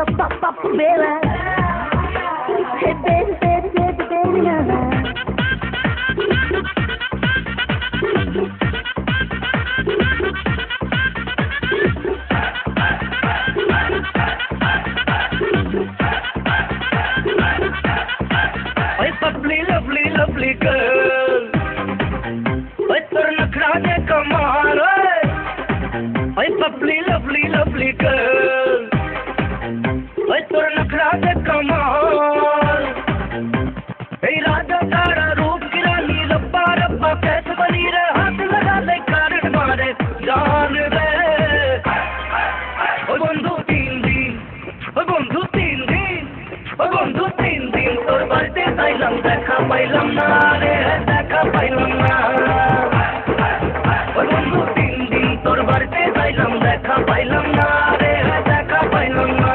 baby. Hey, baby, baby, baby, baby, now. Lovely, lovely girl. Oye, tor nakhra de kamal. Oye, lovely, lovely girl. Oye, tor nakhra de kamal. Hey, raja tara roop ki rani, rabba rabba kaise bani re, haath laga le current mare jaan re. Oye, bondhu teen din, oye bondhu teen din, oye bondhu teen din, tor birthday sailam dekha pailam na re, dekha pailam na. Oye bondhu teen din, tor birthday sailam dekha pailam na re, dekha pailam na.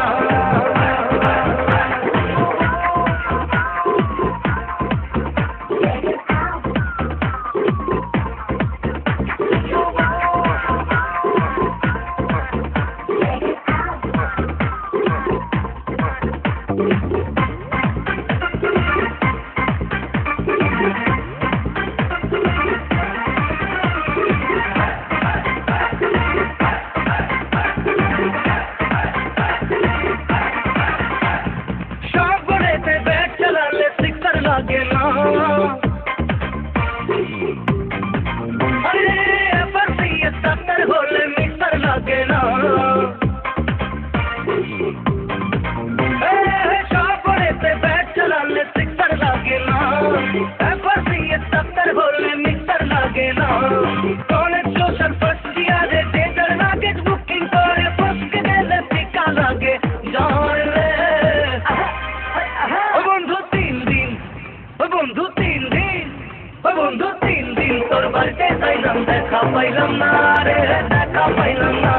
Dekha pailam na re, dekha pailam na.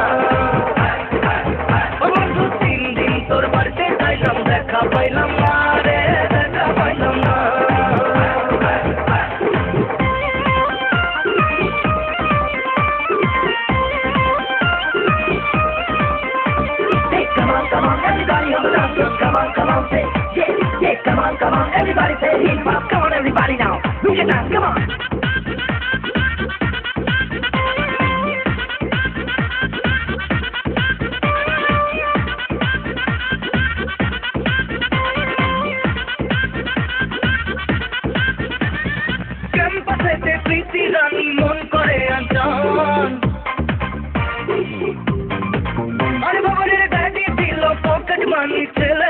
Bondhu teen din tor birthday sailam dekha pailam na re, dekha pailam na. Hey, come on, everybody on the dance floor, come on, say, yeah, come on, everybody say hip hop, come on, everybody now, move your dance, come on. Money till